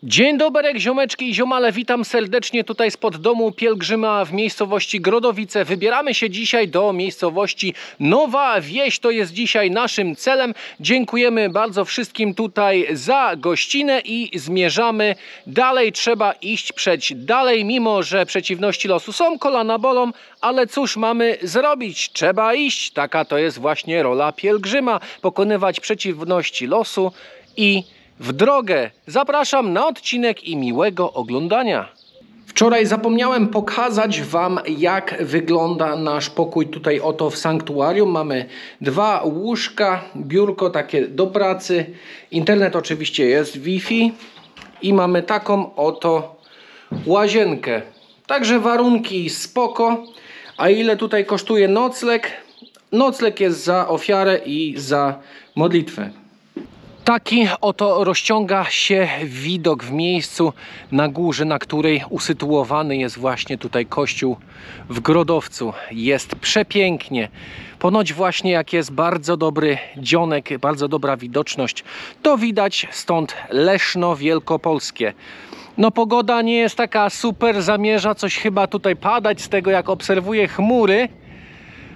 Dzień dobry, ziomeczki i ziomale, witam serdecznie tutaj spod domu pielgrzyma w miejscowości Grodowice. Wybieramy się dzisiaj do miejscowości Nowa Wieś, to jest dzisiaj naszym celem. Dziękujemy bardzo wszystkim tutaj za gościnę i zmierzamy dalej. Trzeba iść dalej, mimo że przeciwności losu są, kolana bolą, ale cóż mamy zrobić? Trzeba iść, taka to jest właśnie rola pielgrzyma, pokonywać przeciwności losu i w drogę. Zapraszam na odcinek i miłego oglądania. Wczoraj zapomniałem pokazać Wam, jak wygląda nasz pokój tutaj oto w sanktuarium. Mamy 2 łóżka, biurko takie do pracy, internet oczywiście jest, Wi-Fi i mamy taką oto łazienkę. Także warunki spoko. A ile tutaj kosztuje nocleg? Nocleg jest za ofiarę i za modlitwę. Taki oto rozciąga się widok w miejscu na górze, na której usytuowany jest właśnie tutaj kościół w Grodowcu. Jest przepięknie. Ponoć właśnie jak jest bardzo dobry dzionek, bardzo dobra widoczność, to widać stąd Leszno Wielkopolskie. No pogoda nie jest taka super, zamierza coś chyba tutaj padać z tego jak obserwuję chmury.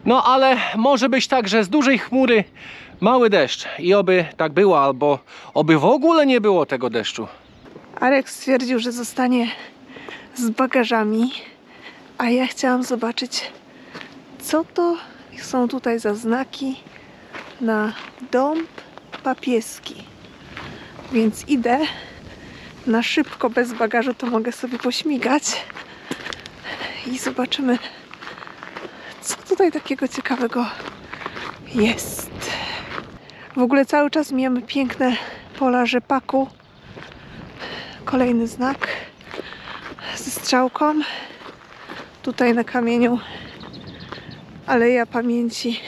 No ale może być tak, że z dużej chmury mały deszcz i oby tak było, albo oby w ogóle nie było tego deszczu. Arek stwierdził, że zostanie z bagażami, a ja chciałam zobaczyć, co to są tutaj za znaki na dąb papieski. Więc idę na szybko, bez bagażu, to mogę sobie pośmigać i zobaczymy, co tutaj takiego ciekawego jest. W ogóle cały czas mijamy piękne pola rzepaku. Kolejny znak ze strzałką. Tutaj na kamieniu Aleja Pamięci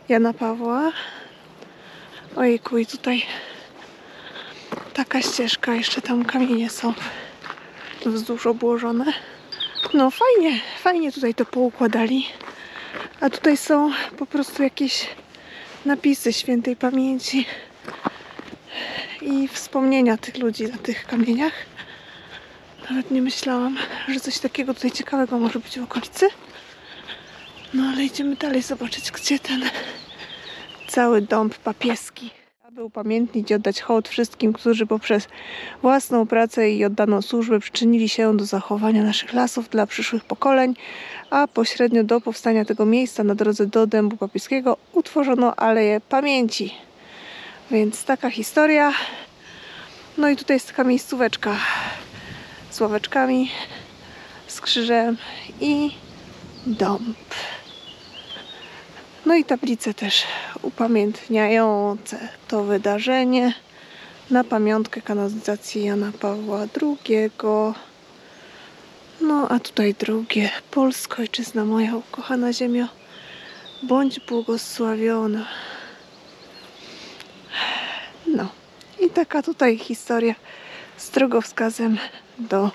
Jana Pawła. Ojejku, i tutaj taka ścieżka, jeszcze tam kamienie są wzdłuż obłożone. No fajnie, fajnie tutaj to poukładali. A tutaj są po prostu jakieś napisy świętej pamięci i wspomnienia tych ludzi na tych kamieniach. Nawet nie myślałam, że coś takiego tutaj ciekawego może być w okolicy. No ale idziemy dalej zobaczyć, gdzie ten cały dąb papieski. Aby upamiętnić i oddać hołd wszystkim, którzy poprzez własną pracę i oddaną służbę przyczynili się do zachowania naszych lasów dla przyszłych pokoleń, a pośrednio do powstania tego miejsca na drodze do dębu papieskiego utworzono Aleję Pamięci. Więc taka historia. No i tutaj jest taka miejscóweczka z ławeczkami, z krzyżem i dąb. No i tablice też upamiętniające to wydarzenie na pamiątkę kanonizacji Jana Pawła II. No a tutaj drugie. Polsko, ojczyzna moja, ukochana ziemio, bądź błogosławiona. No i taka tutaj historia z drogowskazem do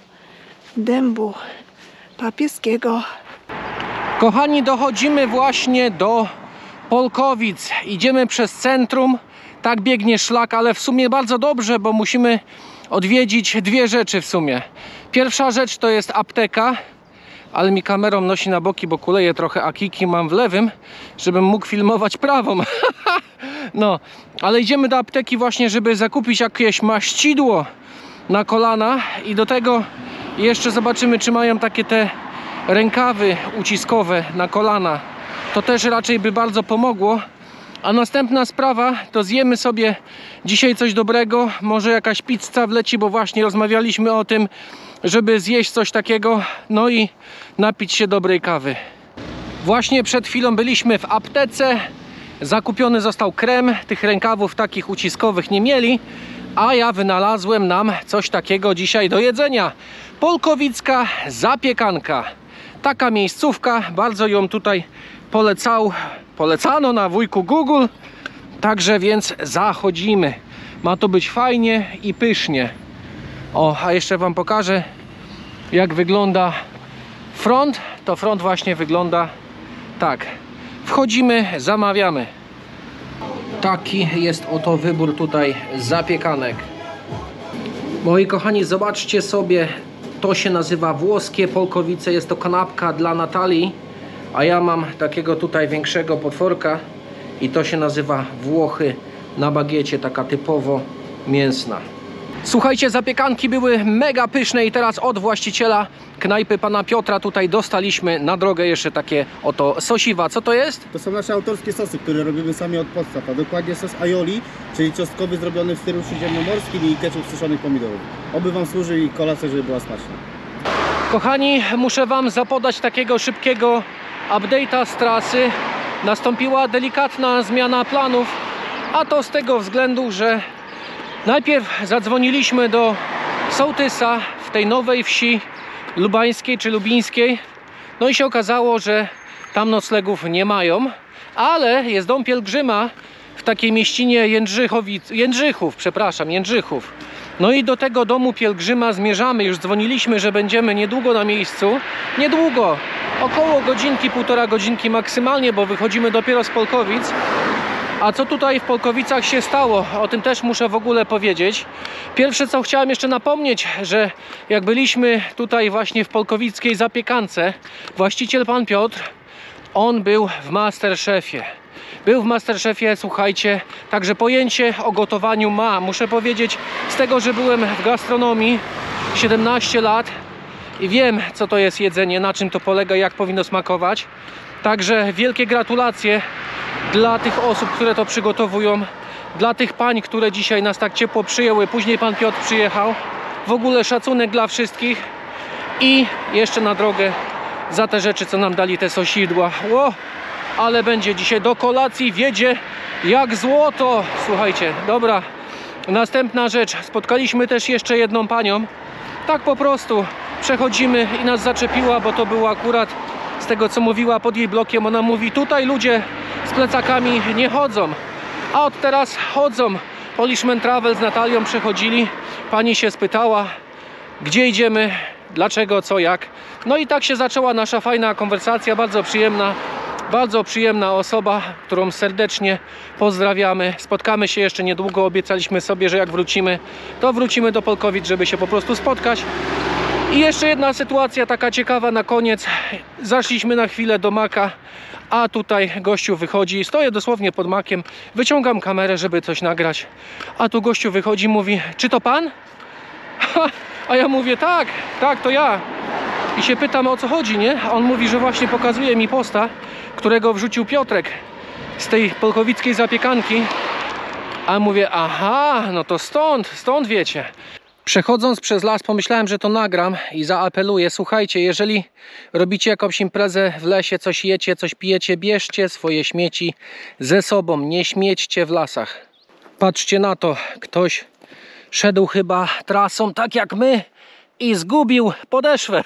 dębu papieskiego. Kochani, dochodzimy właśnie do Polkowic. Idziemy przez centrum. Tak biegnie szlak, ale w sumie bardzo dobrze, bo musimy odwiedzić 2 rzeczy w sumie. Pierwsza rzecz to jest apteka, ale mi kamerą nosi na boki, bo kuleję trochę, a kiki mam w lewym, żebym mógł filmować prawą. No, ale idziemy do apteki właśnie, żeby zakupić jakieś maścidło na kolana i do tego jeszcze zobaczymy, czy mają takie te rękawy uciskowe na kolana. To też raczej by bardzo pomogło. A następna sprawa to zjemy sobie dzisiaj coś dobrego. Może jakaś pizza wleci, bo właśnie rozmawialiśmy o tym, żeby zjeść coś takiego, no i napić się dobrej kawy. Właśnie przed chwilą byliśmy w aptece. Zakupiony został krem. Tych rękawów takich uciskowych nie mieli, a ja wynalazłem nam coś takiego dzisiaj do jedzenia. Polkowicka zapiekanka. Taka miejscówka, bardzo ją tutaj polecano na wujku Google. Także więc zachodzimy. Ma to być fajnie i pysznie. O, a jeszcze Wam pokażę, jak wygląda front. To front właśnie wygląda tak. Wchodzimy, zamawiamy. Taki jest oto wybór tutaj zapiekanek. Moi kochani, zobaczcie sobie, to się nazywa włoskie polkowice, jest to kanapka dla Natalii, a ja mam takiego tutaj większego potworka i to się nazywa Włochy na bagiecie, taka typowo mięsna. Słuchajcie, zapiekanki były mega pyszne i teraz od właściciela knajpy pana Piotra tutaj dostaliśmy na drogę jeszcze takie oto sosiwa. Co to jest? To są nasze autorskie sosy, które robimy sami od podstaw, a dokładnie sos aioli, czyli czosnkowy zrobiony w stylu śródziemnomorskim i ketchup z suszonych pomidorów. Oby wam służy i kolacja, żeby była smaczna. Kochani, muszę wam zapodać takiego szybkiego update'a z trasy. Nastąpiła delikatna zmiana planów, a to z tego względu, że najpierw zadzwoniliśmy do sołtysa w tej nowej wsi lubańskiej czy lubińskiej. No i się okazało, że tam noclegów nie mają, ale jest dom pielgrzyma w takiej mieścinie Jędrzychów. No i do tego domu pielgrzyma zmierzamy. Już dzwoniliśmy, że będziemy niedługo na miejscu. Niedługo, około godzinki, półtora godzinki maksymalnie, bo wychodzimy dopiero z Polkowic. A co tutaj w Polkowicach się stało? O tym też muszę w ogóle powiedzieć. Pierwsze co chciałem jeszcze napomnieć, że jak byliśmy tutaj właśnie w polkowickiej zapiekance, właściciel pan Piotr, on był w MasterChefie. Był w MasterChefie, słuchajcie, także pojęcie o gotowaniu ma. Muszę powiedzieć, z tego, że byłem w gastronomii 17 lat i wiem, co to jest jedzenie, na czym to polega, jak powinno smakować. Także wielkie gratulacje dla tych osób, które to przygotowują, dla tych pań, które dzisiaj nas tak ciepło przyjęły. Później pan Piotr przyjechał. W ogóle szacunek dla wszystkich i jeszcze na drogę za te rzeczy, co nam dali, te sosidła. Ło, ale będzie dzisiaj do kolacji, wiedzie jak złoto. Słuchajcie, dobra, następna rzecz. Spotkaliśmy też jeszcze jedną panią. Tak po prostu przechodzimy i nas zaczepiła, bo to było akurat z tego, co mówiła pod jej blokiem. Ona mówi, tutaj ludzie z plecakami nie chodzą, a od teraz chodzą. Polishman Travel z Natalią przechodzili. Pani się spytała, gdzie idziemy, dlaczego, co, jak. No i tak się zaczęła nasza fajna konwersacja, bardzo przyjemna osoba, którą serdecznie pozdrawiamy. Spotkamy się jeszcze niedługo, obiecaliśmy sobie, że jak wrócimy, to wrócimy do Polkowic, żeby się po prostu spotkać. I jeszcze jedna sytuacja taka ciekawa na koniec. Zaszliśmy na chwilę do maka, a tutaj gościu wychodzi, stoję dosłownie pod makiem, wyciągam kamerę, żeby coś nagrać, a tu gościu wychodzi, mówi, czy to pan? A ja mówię, tak, to ja. I się pytam, o co chodzi, nie? A on mówi, że właśnie pokazuje mi posta, którego wrzucił Piotrek z tej polkowickiej zapiekanki. A mówię, aha, no to stąd wiecie. Przechodząc przez las pomyślałem, że to nagram i zaapeluję. Słuchajcie, jeżeli robicie jakąś imprezę w lesie, coś jecie, coś pijecie, bierzcie swoje śmieci ze sobą, nie śmiećcie w lasach. Patrzcie na to, ktoś szedł chyba trasą tak jak my i zgubił podeszwę.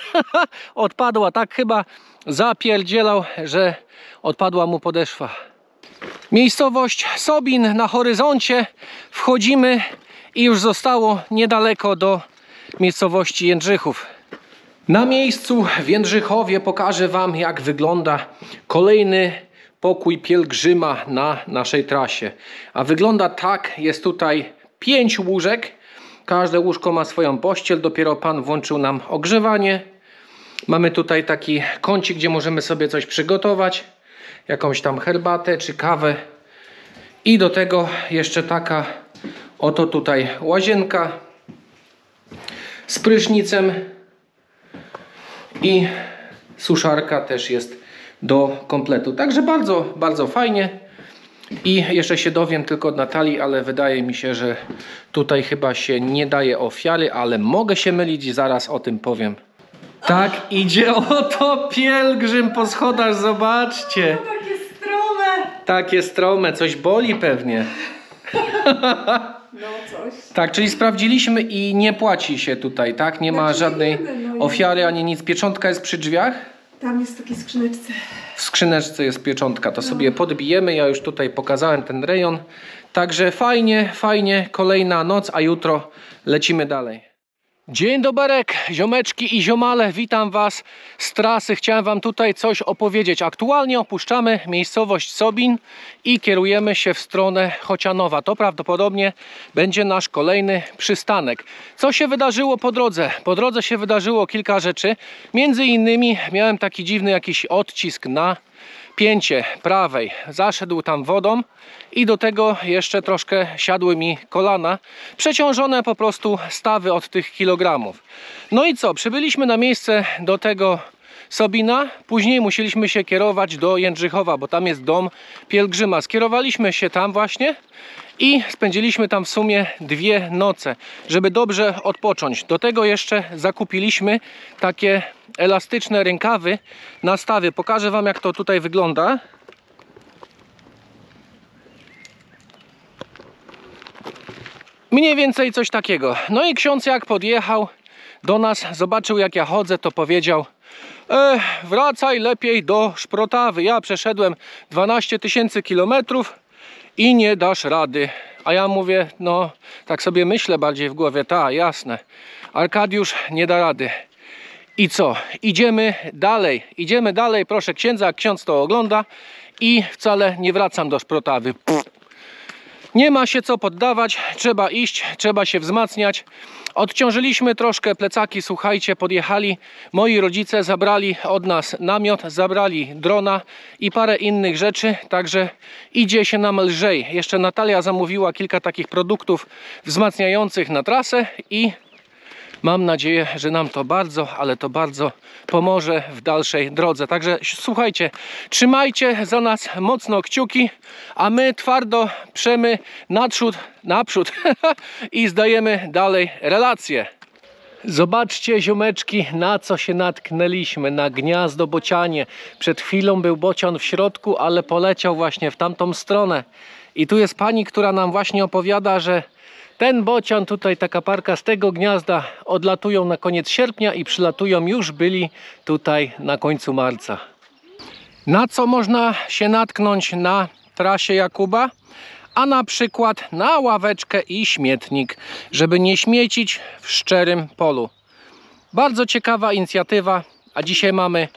Odpadła, tak chyba zapierdzielał, że odpadła mu podeszwa. Miejscowość Sobin na horyzoncie, wchodzimy i już zostało niedaleko do miejscowości Jędrzychów. Na miejscu w Jędrzychowie pokażę wam, jak wygląda kolejny pokój pielgrzyma na naszej trasie. A wygląda tak, jest tutaj 5 łóżek. Każde łóżko ma swoją pościel, dopiero pan włączył nam ogrzewanie. Mamy tutaj taki kącik, gdzie możemy sobie coś przygotować. Jakąś tam herbatę czy kawę. I do tego jeszcze taka oto tutaj łazienka z prysznicem i suszarka też jest do kompletu. Także bardzo fajnie. I jeszcze się dowiem tylko od Natalii, ale wydaje mi się, że tutaj chyba się nie daje ofiary, ale mogę się mylić, zaraz o tym powiem. Tak, idzie oto pielgrzym po schodach, zobaczcie. Takie strome. Takie strome, coś boli pewnie. No coś. Tak, czyli sprawdziliśmy i nie płaci się tutaj, tak? Nie ma żadnej ofiary ani nic. Pieczątka jest przy drzwiach? Tam jest w takiej skrzyneczce. W skrzyneczce jest pieczątka, to sobie podbijemy. Ja już tutaj pokazałem ten rejon. Także fajnie, kolejna noc, a jutro lecimy dalej. Dzień doberek, ziomeczki i ziomale, witam Was z trasy. Chciałem Wam tutaj coś opowiedzieć. Aktualnie opuszczamy miejscowość Sobin i kierujemy się w stronę Chocianowa. To prawdopodobnie będzie nasz kolejny przystanek. Co się wydarzyło po drodze? Po drodze się wydarzyło kilka rzeczy. Między innymi miałem taki dziwny jakiś odcisk na pięcie prawej. Zaszedł tam wodą i do tego jeszcze troszkę siadły mi kolana, przeciążone po prostu stawy od tych kilogramów. No i co? Przybyliśmy na miejsce do tego Sobina, później musieliśmy się kierować do Jędrzychowa, bo tam jest dom pielgrzyma. Skierowaliśmy się tam właśnie i spędziliśmy tam w sumie 2 noce, żeby dobrze odpocząć. Do tego jeszcze zakupiliśmy takie elastyczne rękawy na stawy. Pokażę Wam, jak to tutaj wygląda. Mniej więcej coś takiego. No i ksiądz jak podjechał do nas, zobaczył jak ja chodzę, to powiedział: wracaj lepiej do Szprotawy. Ja przeszedłem 12 000 kilometrów i nie dasz rady. A ja mówię, no tak sobie myślę bardziej w głowie, ta jasne, Arkadiusz nie da rady. I co? Idziemy dalej, proszę księdza, jak ksiądz to ogląda, i wcale nie wracam do Szprotawy. Nie ma się co poddawać, trzeba iść, trzeba się wzmacniać. Odciążyliśmy troszkę plecaki, słuchajcie, podjechali moi rodzice, zabrali od nas namiot, zabrali drona i parę innych rzeczy, także idzie się nam lżej. Jeszcze Natalia zamówiła kilka takich produktów wzmacniających na trasę i mam nadzieję, że nam to bardzo, ale to bardzo pomoże w dalszej drodze. Także słuchajcie, trzymajcie za nas mocno kciuki, a my twardo przemy naprzód i zdajemy dalej relacje. Zobaczcie, ziomeczki, na co się natknęliśmy. Na gniazdo bocianie. Przed chwilą był bocian w środku, ale poleciał właśnie w tamtą stronę. I tu jest pani, która nam właśnie opowiada, że ten bocian tutaj, taka parka z tego gniazda odlatują na koniec sierpnia i przylatują, już byli tutaj na końcu marca. Na co można się natknąć na trasie Jakuba? A na przykład na ławeczkę i śmietnik, żeby nie śmiecić w szczerym polu. Bardzo ciekawa inicjatywa, a dzisiaj mamy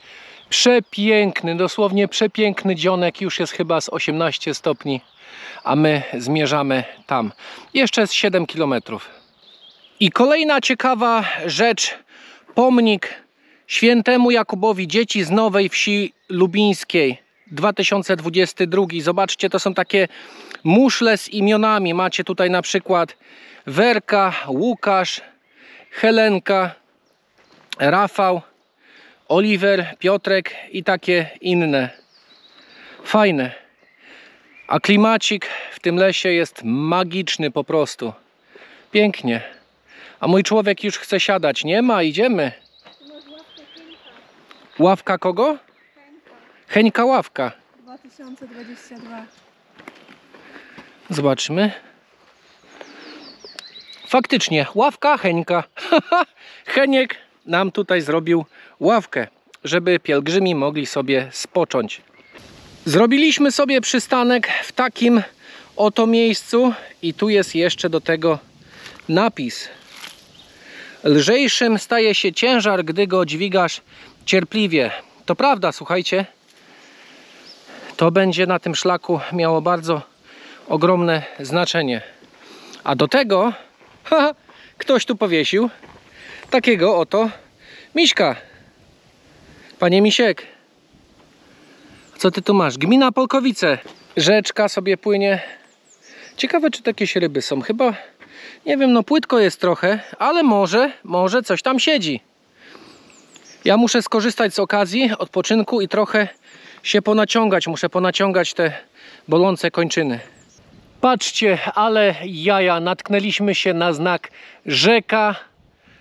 przepiękny, dosłownie przepiękny dzionek, już jest chyba z 18 stopni. A my zmierzamy tam. Jeszcze z 7 km. I kolejna ciekawa rzecz. Pomnik świętemu Jakubowi, dzieci z Nowej Wsi Lubińskiej 2022. Zobaczcie, to są takie muszle z imionami. Macie tutaj na przykład Werka, Łukasz, Helenka, Rafał, Oliver, Piotrek i takie inne. Fajne. A klimacik w tym lesie jest magiczny po prostu. Pięknie. A mój człowiek już chce siadać. Nie ma, idziemy. Ławka kogo? Heńka ławka. 2022. Zobaczmy. Faktycznie, ławka Heńka. Heniek nam tutaj zrobił ławkę, żeby pielgrzymi mogli sobie spocząć. Zrobiliśmy sobie przystanek w takim oto miejscu i tu jest jeszcze do tego napis. Lżejszym staje się ciężar, gdy go dźwigasz cierpliwie. To prawda, słuchajcie. To będzie na tym szlaku miało bardzo ogromne znaczenie. A do tego ktoś tu powiesił takiego oto miśka. Panie Misiek, co ty tu masz? Gmina Polkowice. Rzeczka sobie płynie. Ciekawe, czy jakieś ryby są. Chyba, nie wiem, no płytko jest trochę, ale może coś tam siedzi. Ja muszę skorzystać z okazji odpoczynku i trochę się ponaciągać. Muszę ponaciągać te bolące kończyny. Patrzcie, ale jaja, natknęliśmy się na znak rzeka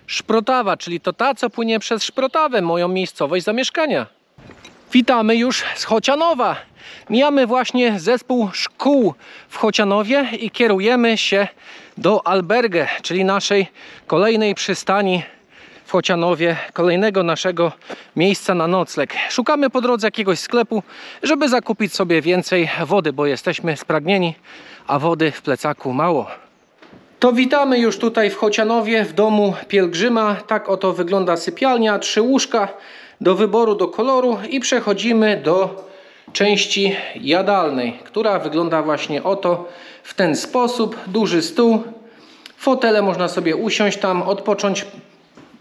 Szprotawa, czyli to ta, co płynie przez Szprotawę, moją miejscowość zamieszkania. Witamy już z Chocianowa. Mijamy właśnie zespół szkół w Chocianowie i kierujemy się do Albergę, czyli naszej kolejnej przystani w Chocianowie, kolejnego naszego miejsca na nocleg. Szukamy po drodze jakiegoś sklepu, żeby zakupić sobie więcej wody, bo jesteśmy spragnieni, a wody w plecaku mało. To witamy już tutaj w Chocianowie, w domu pielgrzyma. Tak oto wygląda sypialnia, 3 łóżka do wyboru, do koloru i przechodzimy do części jadalnej, która wygląda właśnie oto w ten sposób. Duży stół, fotele, można sobie usiąść tam, odpocząć.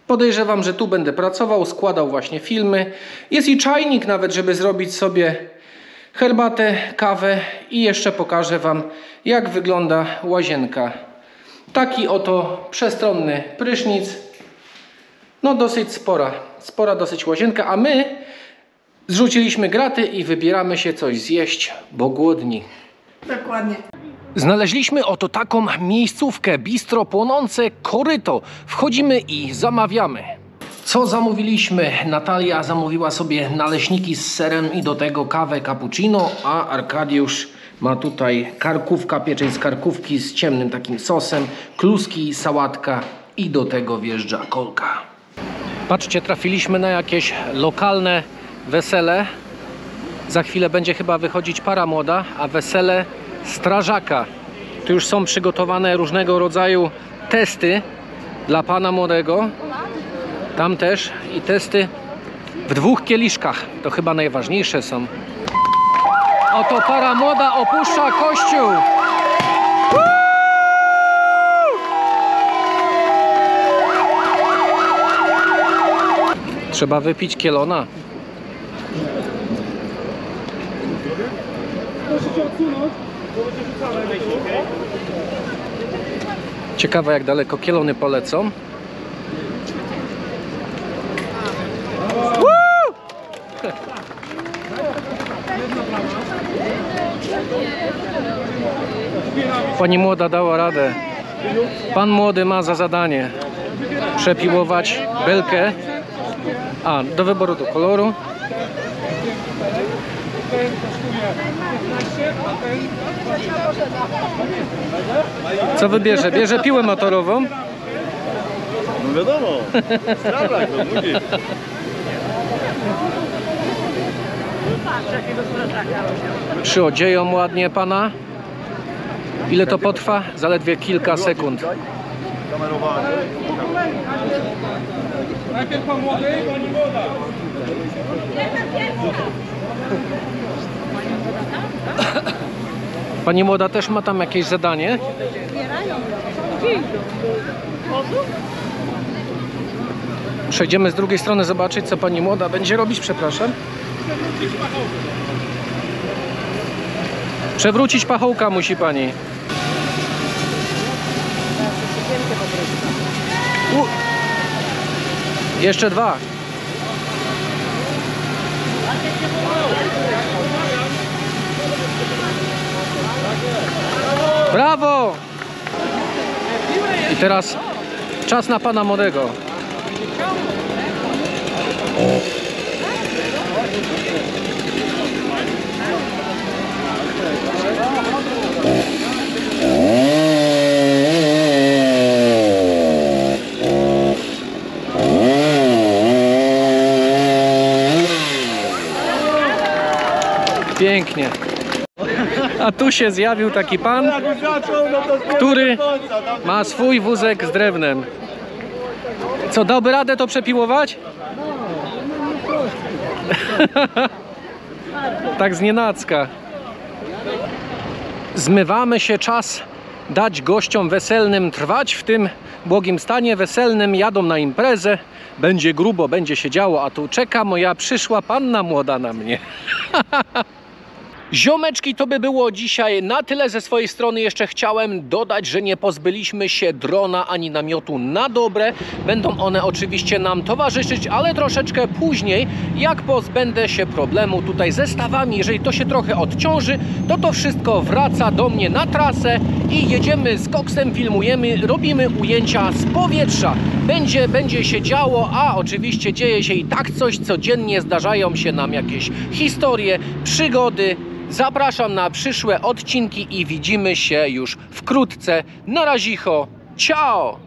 Podejrzewam, że tu będę pracował, składał właśnie filmy. Jest i czajnik nawet, żeby zrobić sobie herbatę, kawę i jeszcze pokażę Wam, jak wygląda łazienka. Taki oto przestronny prysznic. No dosyć spora dosyć łazienka, a my zrzuciliśmy graty i wybieramy się coś zjeść, bo głodni. Dokładnie. Znaleźliśmy oto taką miejscówkę, bistro Płonące Koryto. Wchodzimy i zamawiamy. Co zamówiliśmy? Natalia zamówiła sobie naleśniki z serem i do tego kawę cappuccino, a Arkadiusz ma tutaj karkówka, pieczeń z karkówki z ciemnym takim sosem, kluski, sałatka i do tego wjeżdża kolka. Patrzcie, trafiliśmy na jakieś lokalne wesele. Za chwilę będzie chyba wychodzić para młoda, a wesele strażaka. Tu już są przygotowane różnego rodzaju testy dla pana młodego. Tam też i testy w 2 kieliszkach. To chyba najważniejsze są. Oto para młoda opuszcza kościół. Trzeba wypić kielona. Ciekawe, jak daleko kielony polecą. Pani młoda dała radę. Pan młody ma za zadanie przepiłować belkę. A, do wyboru do koloru. Co wybierze? Bierze piłę motorową? No wiadomo, strażak, no budzi. Przyodzieją ładnie pana. Ile to potrwa? Zaledwie kilka sekund. Najpierw pan młody, pani młoda. Pani młoda też ma tam jakieś zadanie? Przejdziemy z drugiej strony zobaczyć, co pani młoda będzie robić, przepraszam. Przewrócić pachołka musi pani. Jeszcze 2. Brawo! I teraz czas na pana młodego. Pięknie. A tu się zjawił taki pan, który ma swój wózek z drewnem. Co, dałby radę to przepiłować? Tak znienacka. Zmywamy się, czas dać gościom weselnym trwać w tym błogim stanie weselnym. Jadą na imprezę, będzie grubo, będzie się działo, a tu czeka moja przyszła panna młoda na mnie. Ziomeczki, to by było dzisiaj na tyle ze swojej strony. Jeszcze chciałem dodać, że nie pozbyliśmy się drona ani namiotu na dobre. Będą one oczywiście nam towarzyszyć, ale troszeczkę później, jak pozbędę się problemu tutaj ze stawami. Jeżeli to się trochę odciąży, to wszystko wraca do mnie na trasę i jedziemy z koksem, filmujemy, robimy ujęcia z powietrza. Będzie się działo, a oczywiście dzieje się i tak coś codziennie, zdarzają się nam jakieś historie, przygody. Zapraszam na przyszłe odcinki i widzimy się już wkrótce. Na razicho, ciao!